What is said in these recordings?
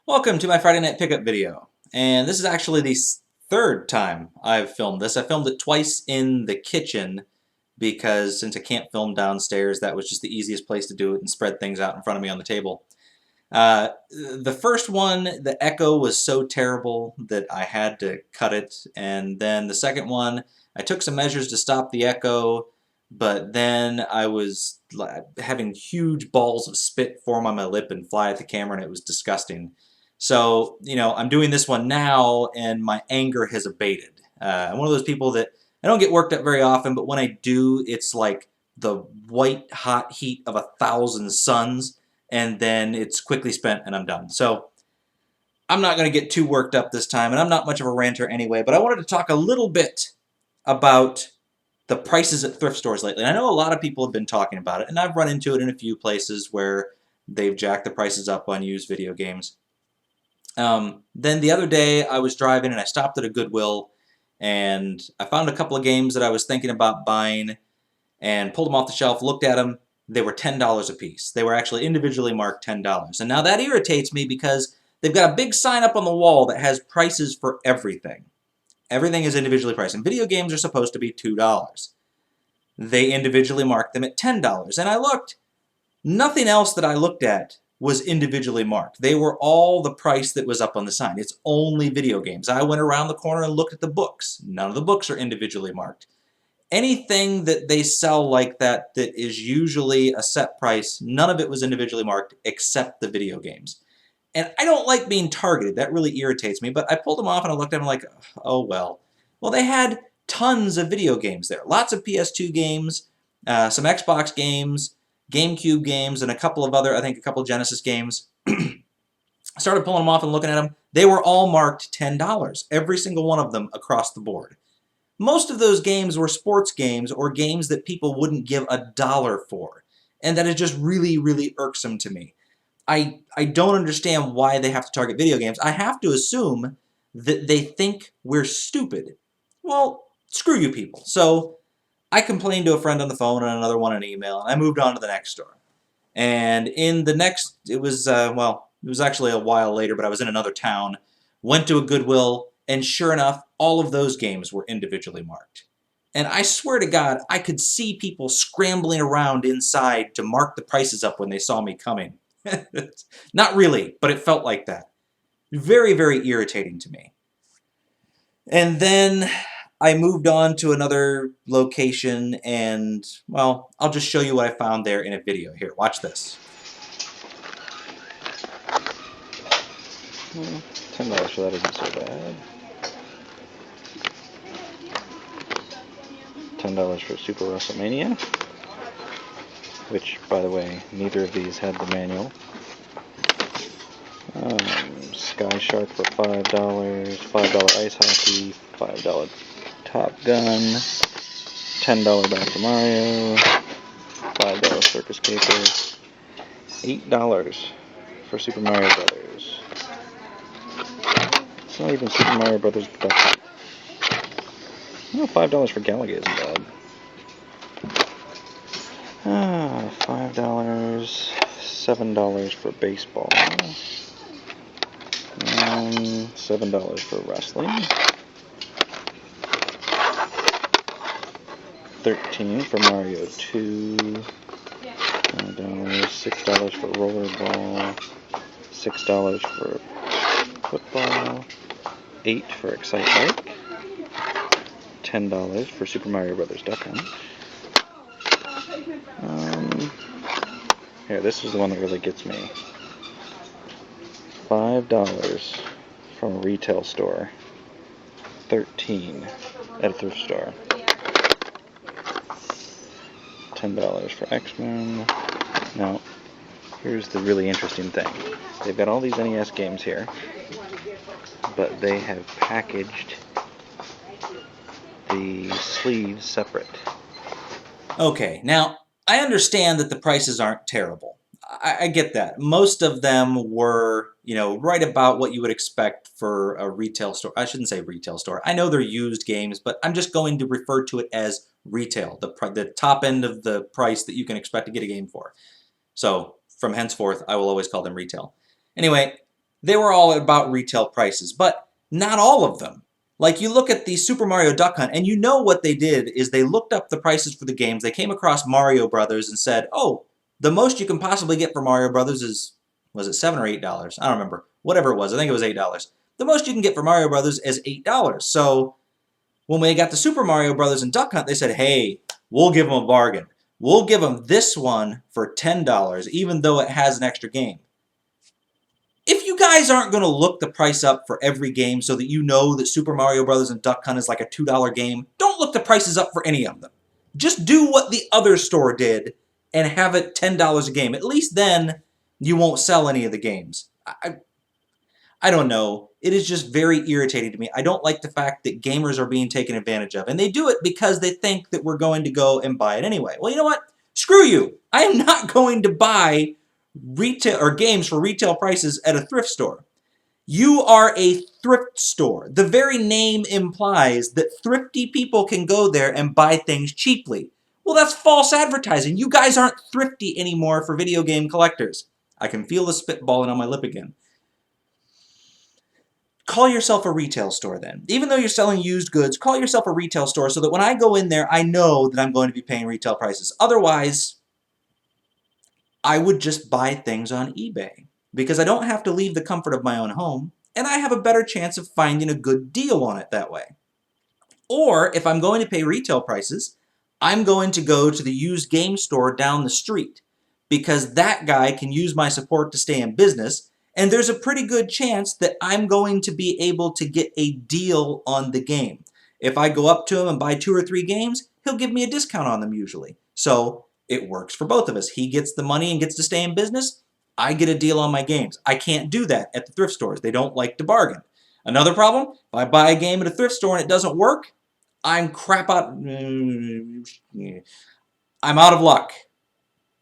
Welcome to my Friday night pickup video. And this is actually the third time I've filmed this. I filmed it twice in the kitchen because since I can't film downstairs, that was just the easiest place to do it and spread things out in front of me on the table. The first one, the echo was so terrible that I had to cut it. And then the second one, I took some measures to stop the echo, but then I was having huge balls of spit form on my lip and fly at the camera, and it was disgusting. So, I'm doing this one now, and my anger has abated. I'm one of those people that I don't get worked up very often, but when I do, it's like the white hot heat of 1,000 suns, and then it's quickly spent and I'm done. So I'm not going to get too worked up this time, and I'm not much of a ranter anyway, but I wanted to talk a little bit about the prices at thrift stores lately. And I know a lot of people have been talking about it, and I've run into it in a few places where they've jacked the prices up on used video games. Then the other day I was driving and I stopped at a Goodwill and I found a couple of games that I was thinking about buying and pulled them off the shelf, looked at them. They were $10 a piece. They were actually individually marked $10. And now that irritates me because they've got a big sign up on the wall that has prices for everything. Everything is individually priced. And video games are supposed to be $2. They individually marked them at $10. And I looked. Nothing else that I looked at was individually marked. They were all the price that was up on the sign. It's only video games. I went around the corner and looked at the books. None of the books are individually marked. Anything that they sell like that is usually a set price, none of it was individually marked except the video games. And I don't like being targeted. That really irritates me. But I pulled them off and I looked at them like, oh well. Well, they had tons of video games there. Lots of PS2 games, some Xbox games, GameCube games, and a couple of other, I think a couple of Genesis games. I started pulling them off and looking at them. They were all marked $10, every single one of them across the board. Most of those games were sports games or games that people wouldn't give $1 for. And that is just really, really irksome to me. I don't understand why they have to target video games. I have to assume that they think we're stupid. Well, screw you people. So I complained to a friend on the phone and another one on email, and I moved on to the next store. And in the next, it was actually a while later, but I was in another town, went to a Goodwill, and sure enough, all of those games were individually marked. And I swear to God, I could see people scrambling around inside to mark the prices up when they saw me coming. Not really, but it felt like that. Very, very irritating to me. And then I moved on to another location and, well, I'll just show you what I found there in a video. Here, watch this. $10 for that isn't so bad. $10 for Super WrestleMania, which, by the way, neither of these had the manual. Sky Shark for $5, $5 Ice Hockey, $5 Top Gun, $10 Back to Mario, $5 Circus Caper, $8 for Super Mario Brothers. It's not even Super Mario Brothers production. $5 for Galaga isn't bad. $5, $7 for baseball, $7 for wrestling, $13 for Mario 2, $5, $6 for rollerball, $6 for football, $8 for Excite Bike, $10 for Super Mario Brothers Duck Hunt. Here, this is the one that really gets me. $5 from a retail store, $13 at a thrift store. $10 for X-Men. Now, here's the really interesting thing. They've got all these NES games here, but they have packaged the sleeves separate. Okay, now, I understand that the prices aren't terrible. I get that. Most of them were, right about what you would expect for a retail store. I shouldn't say retail store. I know they're used games, but I'm just going to refer to it as retail, the top end of the price that you can expect to get a game for. So from henceforth, I will always call them retail. Anyway, they were all about retail prices, but not all of them. Like you look at the Super Mario Duck Hunt, and you know what they did is they looked up the prices for the games. They came across Mario Brothers and said, "Oh, the most you can possibly get for Mario Brothers is was it $7 or $8? I don't remember. Whatever it was, I think it was $8. The most you can get for Mario Brothers is $8. So when we got the Super Mario Brothers and Duck Hunt, they said, "Hey, we'll give them a bargain. We'll give them this one for $10, even though it has an extra game." If you guys aren't going to look the price up for every game so that you know that Super Mario Bros. And Duck Hunt is like a $2 game, don't look the prices up for any of them. Just do what the other store did and have it $10 a game. At least then you won't sell any of the games. I don't know. It is just very irritating to me. I don't like the fact that gamers are being taken advantage of. And they do it because they think that we're going to go and buy it anyway. Well, you know what? Screw you. I am not going to buy retail or games for retail prices at a thrift store. You are a thrift store. The very name implies that thrifty people can go there and buy things cheaply. Well, that's false advertising. You guys aren't thrifty anymore for video game collectors. I can feel the spitballing on my lip again. Call yourself a retail store then. Even though you're selling used goods, call yourself a retail store so that when I go in there, I know that I'm going to be paying retail prices. Otherwise, I would just buy things on eBay because I don't have to leave the comfort of my own home and I have a better chance of finding a good deal on it that way. Or if I'm going to pay retail prices, I'm going to go to the used game store down the street because that guy can use my support to stay in business, and there's a pretty good chance that I'm going to be able to get a deal on the game. If I go up to him and buy 2 or 3 games, he'll give me a discount on them usually. So it works for both of us. He gets the money and gets to stay in business. I get a deal on my games. I can't do that at the thrift stores. They don't like to bargain. Another problem, if I buy a game at a thrift store and it doesn't work, I'm out of luck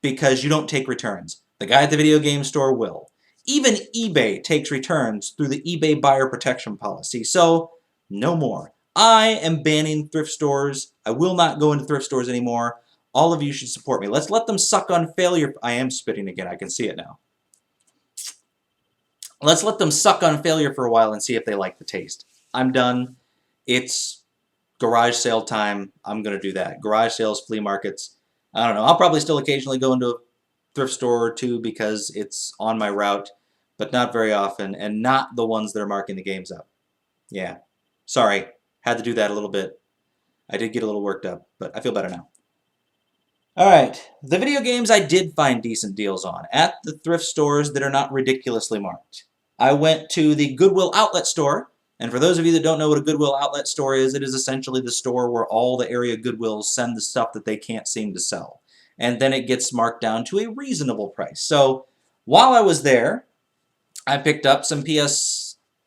because you don't take returns. The guy at the video game store will. Even eBay takes returns through the eBay buyer protection policy. So, no more. I am banning thrift stores. I will not go into thrift stores anymore. All of you should support me. Let's let them suck on failure. I am spitting again. I can see it now. Let's let them suck on failure for a while and see if they like the taste. I'm done. It's garage sale time. I'm going to do that. Garage sales, flea markets. I don't know. I'll probably still occasionally go into a thrift store or two because it's on my route, but not very often, and not the ones that are marking the games up. Yeah. Sorry. Had to do that a little bit. I did get a little worked up, but I feel better now. Alright, the video games I did find decent deals on at the thrift stores that are not ridiculously marked. I went to the Goodwill Outlet store, and for those of you that don't know what a Goodwill Outlet store is, it is essentially the store where all the area Goodwills send the stuff that they can't seem to sell. And then it gets marked down to a reasonable price. So, while I was there, I picked up some I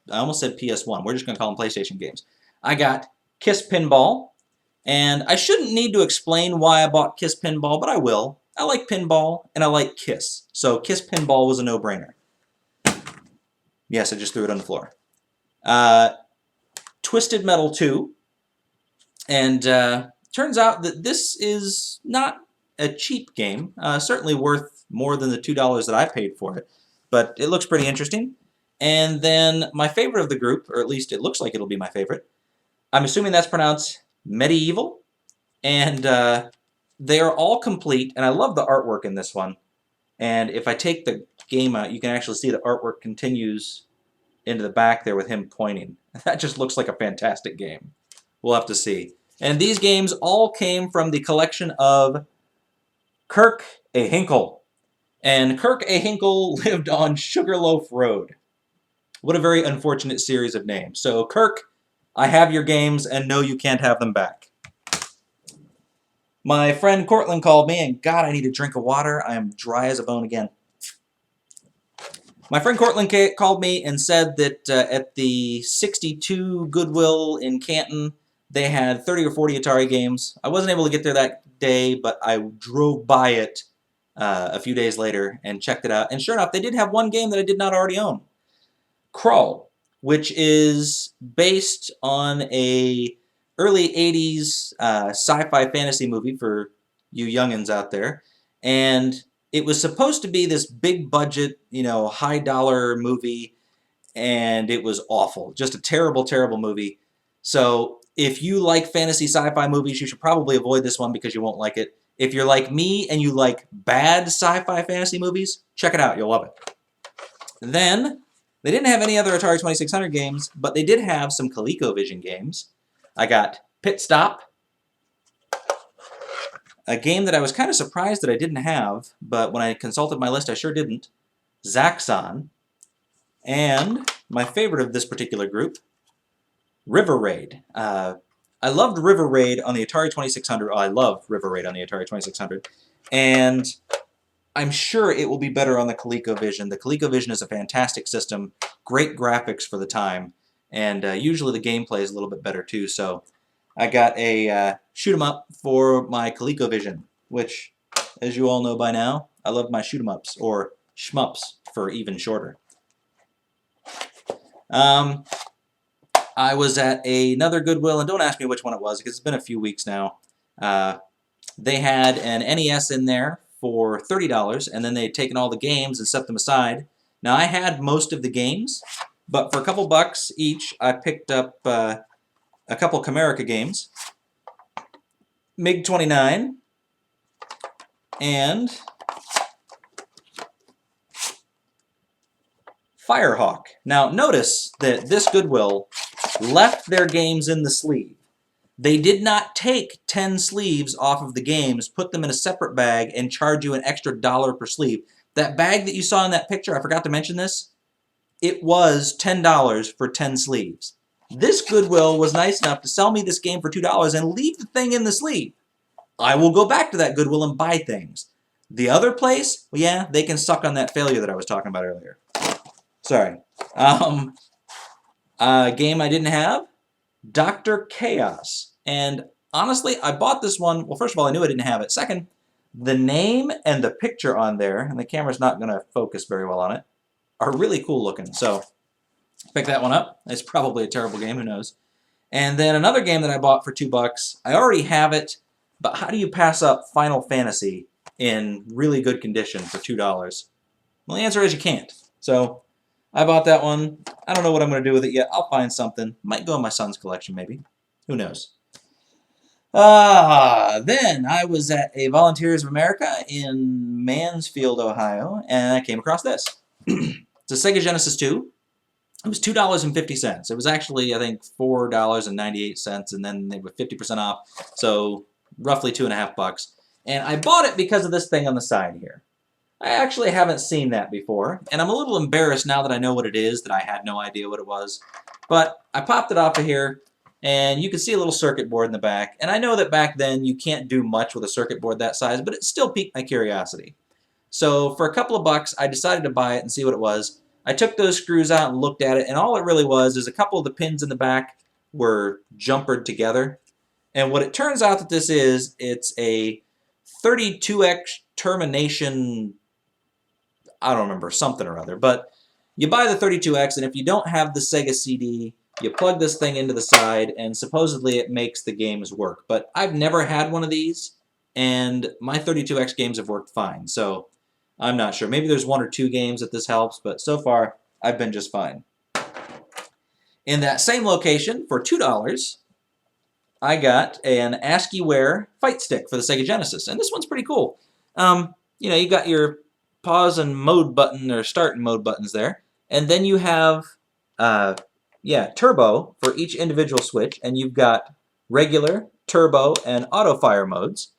almost said PS1, we're just going to call them PlayStation games. I got Kiss Pinball. And I shouldn't need to explain why I bought Kiss Pinball, but I will. I like pinball, and I like Kiss. So Kiss Pinball was a no-brainer. Yes, I just threw it on the floor. Twisted Metal 2. And turns out that this is not a cheap game. Certainly worth more than the $2 that I paid for it. But it looks pretty interesting. And then my favorite of the group, or at least it looks like it'll be my favorite. I'm assuming that's pronounced Medieval, and they are all complete, and I love the artwork in this one. And if I take the game out, you can actually see the artwork continues into the back there with him pointing. That just looks like a fantastic game. We'll have to see. And these games all came from the collection of Kirk A. Hinkle. And Kirk A. Hinkle lived on Sugarloaf Road. What a very unfortunate series of names. So Kirk, I have your games, and no, you can't have them back. My friend Cortland called me, and God, I need a drink of water. I am dry as a bone again. My friend Cortland called me and said that at the 62 Goodwill in Canton, they had 30 or 40 Atari games. I wasn't able to get there that day, but I drove by it a few days later and checked it out. And sure enough, they did have one game that I did not already own. Crawl, which is based on a early 80s sci-fi fantasy movie for you youngins out there. And it was supposed to be this big budget, high dollar movie. and it was awful. Just a terrible, terrible movie. So if you like fantasy sci-fi movies, you should probably avoid this one because you won't like it. If you're like me and you like bad sci-fi fantasy movies, check it out. You'll love it. Then, they didn't have any other Atari 2600 games, but they did have some ColecoVision games. I got Pit Stop, a game that I was kind of surprised that I didn't have, but when I consulted my list, I sure didn't. Zaxxon, and my favorite of this particular group, River Raid. I loved River Raid on the Atari 2600. Oh, I love River Raid on the Atari 2600. And I'm sure it will be better on the ColecoVision. The ColecoVision is a fantastic system, great graphics for the time, and usually the gameplay is a little bit better too. So I got a shoot 'em up for my ColecoVision, which, as you all know by now, I love my shoot 'em ups, or shmups for even shorter. I was at another Goodwill, and don't ask me which one it was because it's been a few weeks now. They had an NES in there for $30, and then they'd taken all the games and set them aside. Now, I had most of the games, but for a couple bucks each, I picked up a couple Camerica games, MiG-29, and Firehawk. Now, notice that this Goodwill left their games in the sleeve. They did not take 10 sleeves off of the games, put them in a separate bag, and charge you an extra $1 per sleeve. That bag that you saw in that picture, I forgot to mention this, it was $10 for 10 sleeves. This Goodwill was nice enough to sell me this game for $2 and leave the thing in the sleeve. I will go back to that Goodwill and buy things. The other place, well, yeah, they can suck on that failure that I was talking about earlier. Sorry. A game I didn't have, Dr. Chaos. And honestly, I bought this one. Well, first of all, I knew I didn't have it. Second, the name and the picture on there, and the camera's not going to focus very well on it, are really cool looking. So, pick that one up. It's probably a terrible game, who knows. And then another game that I bought for $2. I already have it, but how do you pass up Final Fantasy in really good condition for $2? Well, the answer is you can't. So, I bought that one. I don't know what I'm going to do with it yet. I'll find something. Might go in my son's collection, maybe. Who knows? Then I was at a Volunteers of America in Mansfield, Ohio, and I came across this. It's a Sega Genesis 2. It was $2.50. It was actually, I think, $4.98, and then they were 50% off, so roughly $2.50. And I bought it because of this thing on the side here. I actually haven't seen that before, and I'm a little embarrassed now that I know what it is, that I had no idea what it was. But I popped it off of here, and you can see a little circuit board in the back. And I know that back then you can't do much with a circuit board that size, but it still piqued my curiosity. So for a couple of bucks, I decided to buy it and see what it was. I took those screws out and looked at it, and all it really was is a couple of the pins in the back were jumpered together. And what it turns out that this is, it's a 32X termination, I don't remember, something or other. But you buy the 32X, and if you don't have the Sega CD, you plug this thing into the side, and supposedly it makes the games work. But I've never had one of these, and my 32X games have worked fine. So I'm not sure. Maybe there's one or two games that this helps, but so far, I've been just fine. In that same location, for $2, I got an ASCII-ware fight stick for the Sega Genesis, and this one's pretty cool. You know, you got your pause and mode button, or start and mode buttons there, and then you have, turbo for each individual switch, and you've got regular, turbo, and auto-fire modes.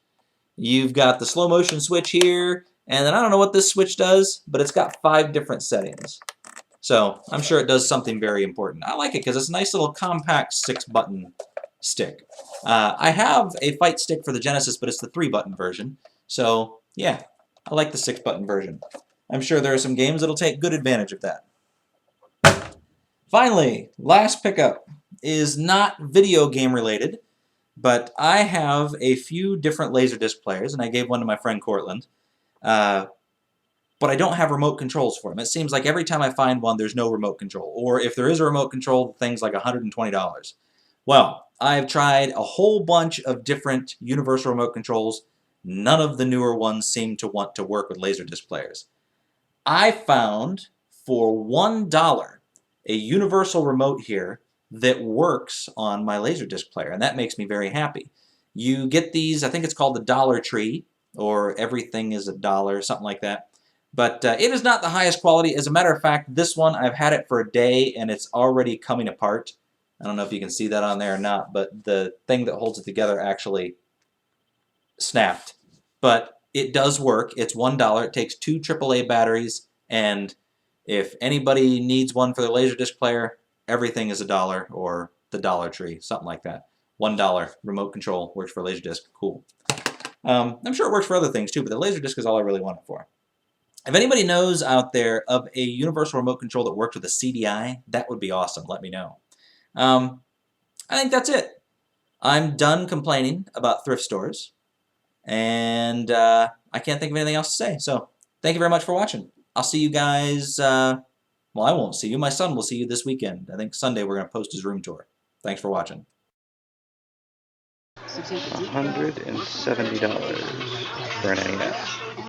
You've got the slow motion switch here, and then I don't know what this switch does, but it's got 5 different settings. So I'm sure it does something very important. I like it because it's a nice little compact 6-button stick. I have a fight stick for the Genesis, but it's the 3-button version. So yeah, I like the 6-button version. I'm sure there are some games that'll take good advantage of that. Finally, last pickup is not video game related, but I have a few different Laserdisc players, and I gave one to my friend Cortland. But I don't have remote controls for them. It seems like every time I find one, there's no remote control. Or if there is a remote control, the thing's like $120. Well, I've tried a whole bunch of different universal remote controls. None of the newer ones seem to want to work with Laserdisc players. I found for $1 a universal remote here that works on my Laserdisc player, and that makes me very happy. You get these, I think it's called the Dollar Tree, or Everything is a Dollar, something like that. But it is not the highest quality. As a matter of fact, this one, I've had it for a day, and it's already coming apart. I don't know if you can see that on there or not, but the thing that holds it together actually snapped. But it does work. It's $1. It takes 2 AAA batteries, and if anybody needs one for their Laserdisc player, Everything is a Dollar, or the Dollar Tree, something like that. $1 remote control, works for Laserdisc. Cool. I'm sure it works for other things too, but the Laserdisc is all I really want it for. If anybody knows out there of a universal remote control that worked with a CDI, that would be awesome. Let me know. I think that's it. I'm done complaining about thrift stores, and I can't think of anything else to say. So thank you very much for watching. I'll see you guys. Well, I won't see you. My son will see you this weekend. I think Sunday we're going to post his room tour. Thanks for watching. $170 for an NES.